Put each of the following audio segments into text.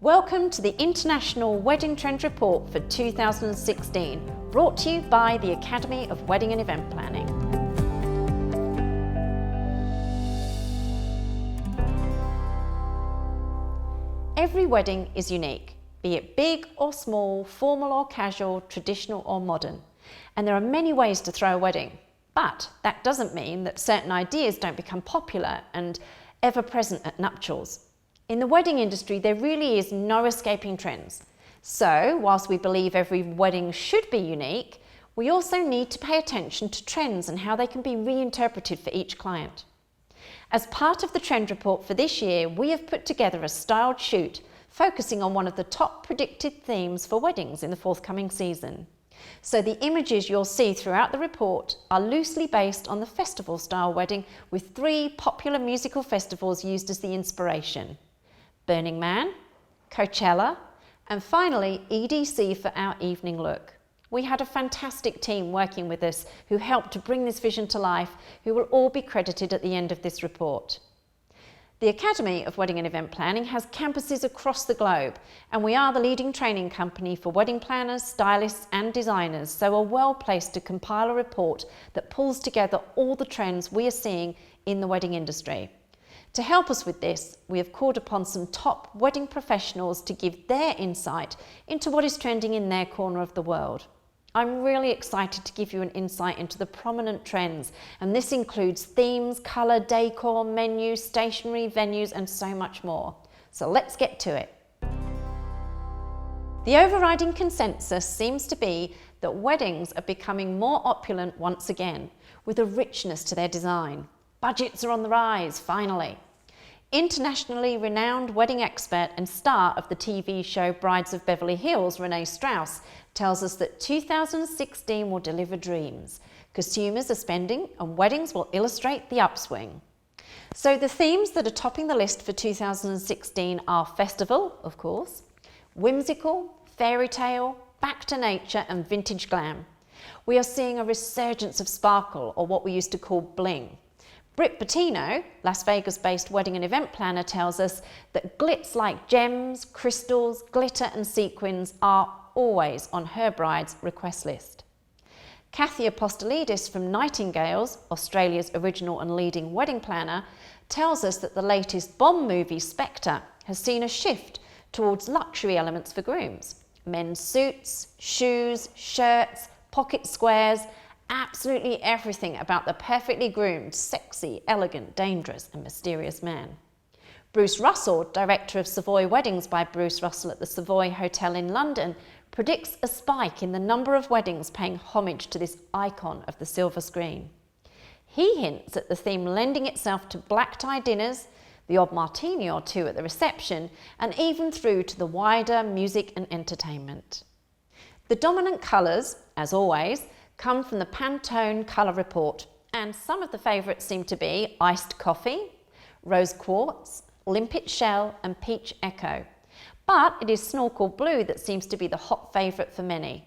Welcome to the International Wedding Trend Report for 2016, brought to you by the Academy of Wedding and Event Planning. Every wedding is unique, be it big or small, formal or casual, traditional or modern. And there are many ways to throw a wedding, but that doesn't mean that certain ideas don't become popular and ever present at nuptials. In the wedding industry, there really is no escaping trends. So, whilst we believe every wedding should be unique, we also need to pay attention to trends and how they can be reinterpreted for each client. As part of the trend report for this year, we have put together a styled shoot focusing on one of the top predicted themes for weddings in the forthcoming season. So the images you'll see throughout the report are loosely based on the festival style wedding, with 3 popular musical festivals used as the inspiration: Burning Man, Coachella, and finally EDC for our evening look. We had a fantastic team working with us who helped to bring this vision to life, who will all be credited at the end of this report. The Academy of Wedding and Event Planning has campuses across the globe, and we are the leading training company for wedding planners, stylists and designers, so are well placed to compile a report that pulls together all the trends we are seeing in the wedding industry. To help us with this, we have called upon some top wedding professionals to give their insight into what is trending in their corner of the world. I'm really excited to give you an insight into the prominent trends, and this includes themes, colour, decor, menus, stationery, venues and so much more. So let's get to it. The overriding consensus seems to be that weddings are becoming more opulent once again, with a richness to their design. Budgets are on the rise, finally. Internationally renowned wedding expert and star of the TV show Brides of Beverly Hills, Renee Strauss, tells us that 2016 will deliver dreams. Consumers are spending and weddings will illustrate the upswing. So the themes that are topping the list for 2016 are festival, of course, whimsical, fairy tale, back to nature and vintage glam. We are seeing a resurgence of sparkle, or what we used to call bling. Britt Bettino, Las Vegas-based wedding and event planner, tells us that glitz like gems, crystals, glitter and sequins are always on her bride's request list. Kathy Apostolidis from Nightingales, Australia's original and leading wedding planner, tells us that the latest Bond movie, Spectre, has seen a shift towards luxury elements for grooms. Men's suits, shoes, shirts, pocket squares, absolutely everything about the perfectly groomed, sexy, elegant, dangerous and mysterious man. Bruce Russell, director of Savoy Weddings by Bruce Russell at the Savoy Hotel in London, predicts a spike in the number of weddings paying homage to this icon of the silver screen. He hints at the theme lending itself to black tie dinners, the odd martini or two at the reception, and even through to the wider music and entertainment. The dominant colours, as always, come from the Pantone Colour Report, and some of the favourites seem to be iced coffee, rose quartz, limpet shell and peach echo. But it is snorkel blue that seems to be the hot favourite for many.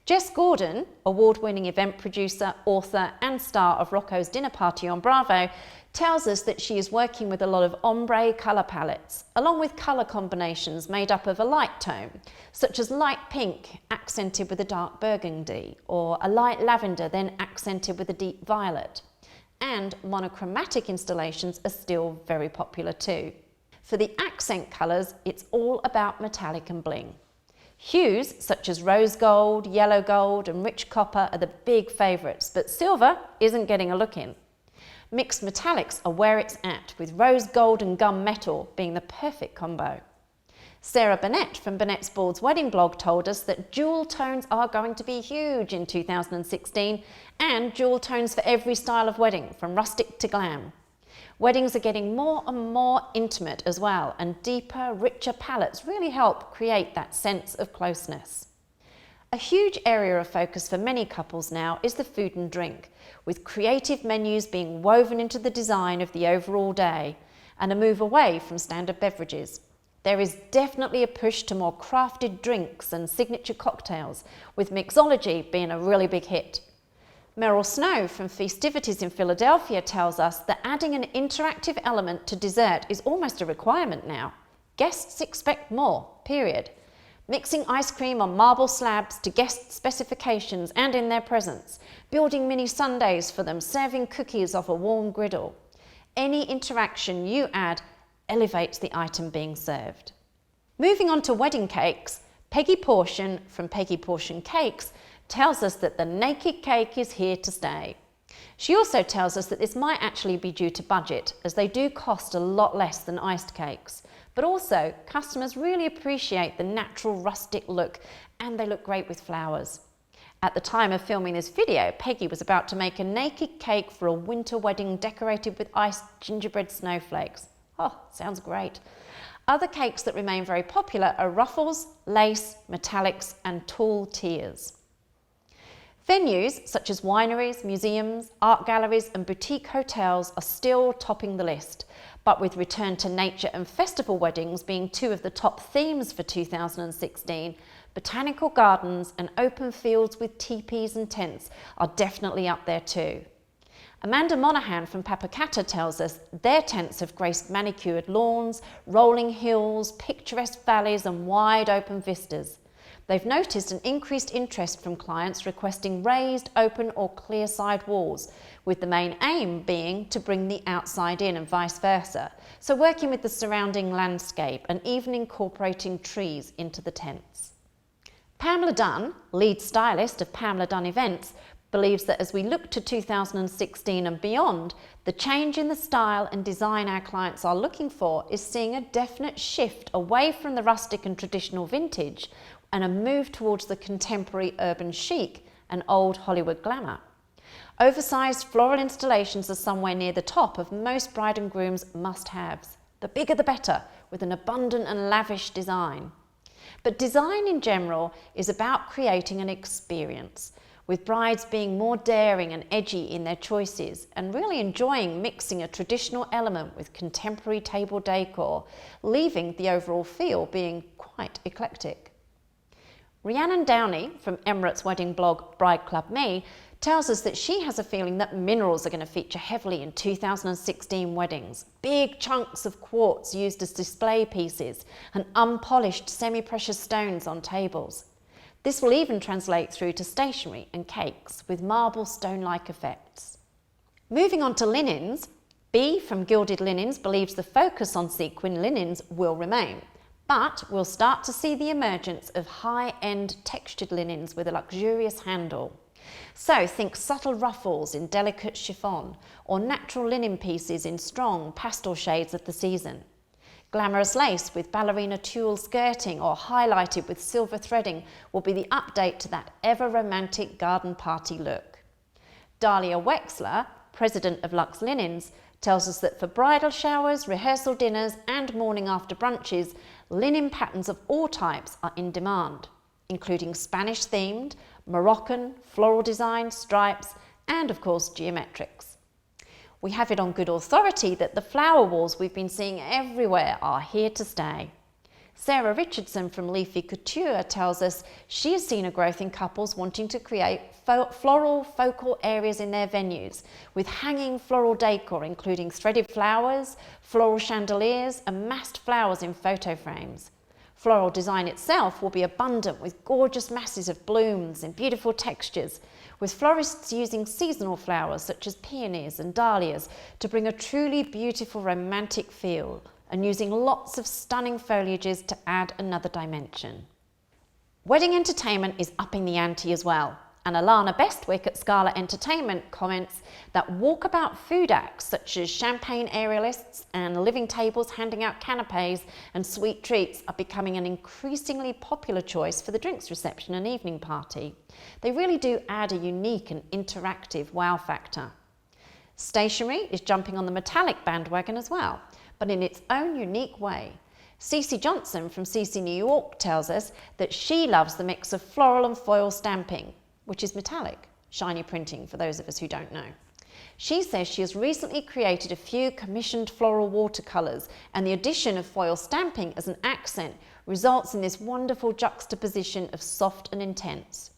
Jess Gordon, award-winning event producer, author and star of Rocco's Dinner Party on Bravo, tells us that she is working with a lot of ombre colour palettes, along with colour combinations made up of a light tone, such as light pink accented with a dark burgundy, or a light lavender then accented with a deep violet. And monochromatic installations are still very popular too. For the accent colours, it's all about metallic and bling. Hues such as rose gold, yellow gold and rich copper are the big favourites, but silver isn't getting a look in. Mixed metallics are where it's at, with rose gold and gunmetal being the perfect combo. Sarah Burnett from Burnett's Boards Wedding Blog told us that jewel tones are going to be huge in 2016, and jewel tones for every style of wedding, from rustic to glam. Weddings are getting more and more intimate as well, and deeper, richer palettes really help create that sense of closeness. A huge area of focus for many couples now is the food and drink, with creative menus being woven into the design of the overall day, and a move away from standard beverages. There is definitely a push to more crafted drinks and signature cocktails, with mixology being a really big hit. Meryl Snow from Festivities in Philadelphia tells us that adding an interactive element to dessert is almost a requirement now. Guests expect more, period. Mixing ice cream on marble slabs to guest specifications and in their presence, building mini sundaes for them, serving cookies off a warm griddle. Any interaction you add elevates the item being served. Moving on to wedding cakes, Peggy Portion from Peggy Portion Cakes tells us that the naked cake is here to stay. She also tells us that this might actually be due to budget, as they do cost a lot less than iced cakes. But also, customers really appreciate the natural rustic look, and they look great with flowers. At the time of filming this video, Peggy was about to make a naked cake for a winter wedding decorated with iced gingerbread snowflakes. Oh, sounds great. Other cakes that remain very popular are ruffles, lace, metallics, and tall tiers. Venues such as wineries, museums, art galleries and boutique hotels are still topping the list, but with return to nature and festival weddings being two of the top themes for 2016, botanical gardens and open fields with teepees and tents are definitely up there too. Amanda Monaghan from Papakata tells us their tents have graced manicured lawns, rolling hills, picturesque valleys and wide open vistas. They've noticed an increased interest from clients requesting raised, open or clear side walls, with the main aim being to bring the outside in and vice versa, so working with the surrounding landscape and even incorporating trees into the tents. Pamela Dunn, lead stylist of Pamela Dunn Events, believes that as we look to 2016 and beyond, the change in the style and design our clients are looking for is seeing a definite shift away from the rustic and traditional vintage and a move towards the contemporary urban chic and old Hollywood glamour. Oversized floral installations are somewhere near the top of most bride and groom's must-haves. The bigger the better, with an abundant and lavish design. But design in general is about creating an experience, with brides being more daring and edgy in their choices and really enjoying mixing a traditional element with contemporary table decor, leaving the overall feel being quite eclectic. Rhiannon Downey from Emirates wedding blog Bride Club Me tells us that she has a feeling that minerals are going to feature heavily in 2016 weddings. Big chunks of quartz used as display pieces and unpolished semi-precious stones on tables. This will even translate through to stationery and cakes with marble stone-like effects. Moving on to linens, B from Gilded Linens believes the focus on sequin linens will remain, but we'll start to see the emergence of high-end textured linens with a luxurious handle. So think subtle ruffles in delicate chiffon or natural linen pieces in strong pastel shades of the season. Glamorous lace with ballerina tulle skirting or highlighted with silver threading will be the update to that ever-romantic garden party look. Dahlia Wexler, president of Luxe Linens, tells us that for bridal showers, rehearsal dinners and morning after brunches, linen patterns of all types are in demand, including Spanish-themed, Moroccan, floral design, stripes, and of course geometrics. We have it on good authority that the flower walls we've been seeing everywhere are here to stay. Sarah Richardson from Leafy Couture tells us she has seen a growth in couples wanting to create floral focal areas in their venues, with hanging floral decor including threaded flowers, floral chandeliers and massed flowers in photo frames. Floral design itself will be abundant with gorgeous masses of blooms and beautiful textures, with florists using seasonal flowers such as peonies and dahlias to bring a truly beautiful romantic feel, and using lots of stunning foliages to add another dimension. Wedding entertainment is upping the ante as well, and Alana Bestwick at Scala Entertainment comments that walkabout food acts such as champagne aerialists and living tables handing out canapes and sweet treats are becoming an increasingly popular choice for the drinks reception and evening party. They really do add a unique and interactive wow factor. Stationery is jumping on the metallic bandwagon as well, but in its own unique way. Cece Johnson from Cece New York tells us that she loves the mix of floral and foil stamping, which is metallic, shiny printing for those of us who don't know. She says she has recently created a few commissioned floral watercolours, and the addition of foil stamping as an accent results in this wonderful juxtaposition of soft and intense.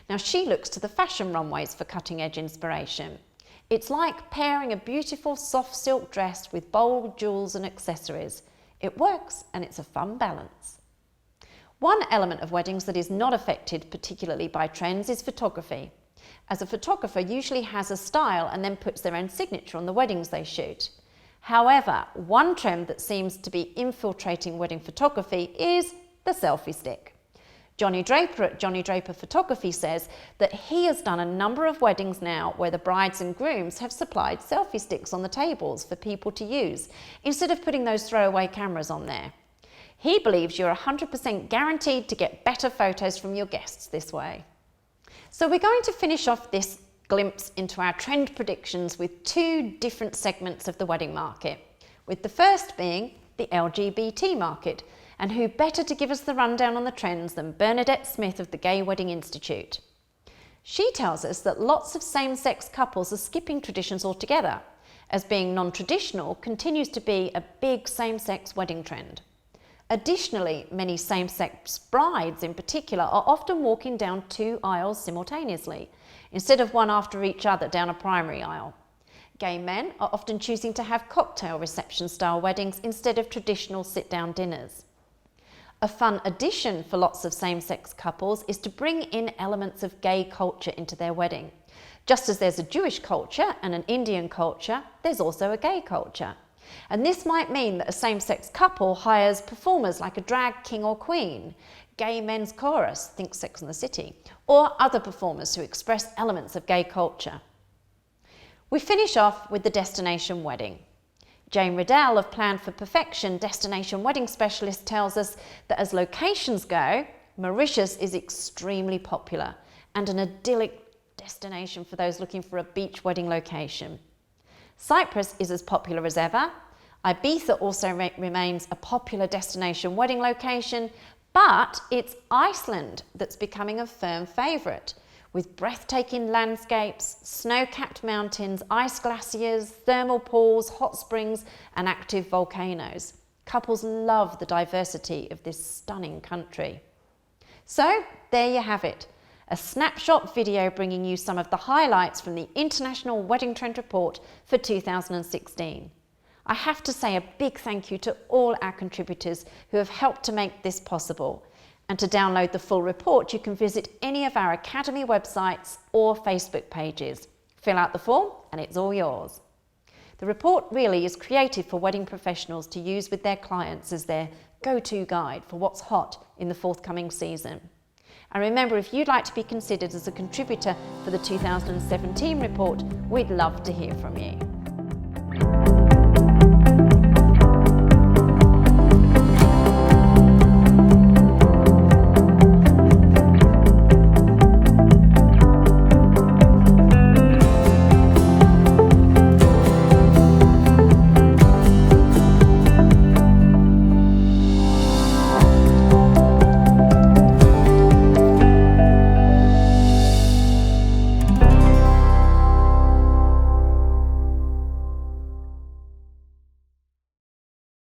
Now she looks to the fashion runways for cutting-edge inspiration. It's like pairing a beautiful soft silk dress with bold jewels and accessories. It works and it's a fun balance. One element of weddings that is not affected particularly by trends is photography, as a photographer usually has a style and then puts their own signature on the weddings they shoot. However, one trend that seems to be infiltrating wedding photography is the selfie stick. Johnny Draper at Johnny Draper Photography says that he has done a number of weddings now where the brides and grooms have supplied selfie sticks on the tables for people to use instead of putting those throwaway cameras on there. He believes you're 100% guaranteed to get better photos from your guests this way. So we're going to finish off this glimpse into our trend predictions with two different segments of the wedding market, with the first being the LGBT market. And who better to give us the rundown on the trends than Bernadette Smith of the Gay Wedding Institute. She tells us that lots of same-sex couples are skipping traditions altogether, as being non-traditional continues to be a big same-sex wedding trend. Additionally, many same-sex brides in particular are often walking down two aisles simultaneously, instead of one after each other down a primary aisle. Gay men are often choosing to have cocktail reception-style weddings instead of traditional sit-down dinners. A fun addition for lots of same-sex couples is to bring in elements of gay culture into their wedding. Just as there's a Jewish culture and an Indian culture, there's also a gay culture. And this might mean that a same-sex couple hires performers like a drag king or queen, gay men's chorus, think Sex and the City, or other performers who express elements of gay culture. We finish off with the destination wedding. Jane Riddell of Plan for Perfection, destination wedding specialist, tells us that as locations go, Mauritius is extremely popular and an idyllic destination for those looking for a beach wedding location. Cyprus is as popular as ever. Ibiza also remains a popular destination wedding location, but it's Iceland that's becoming a firm favourite, with breathtaking landscapes, snow-capped mountains, ice glaciers, thermal pools, hot springs and active volcanoes. Couples love the diversity of this stunning country. So there you have it, a snapshot video bringing you some of the highlights from the International Wedding Trend Report for 2016. I have to say a big thank you to all our contributors who have helped to make this possible. And to download the full report, you can visit any of our Academy websites or Facebook pages. Fill out the form and it's all yours. The report really is created for wedding professionals to use with their clients as their go-to guide for what's hot in the forthcoming season. And remember, if you'd like to be considered as a contributor for the 2017 report, we'd love to hear from you.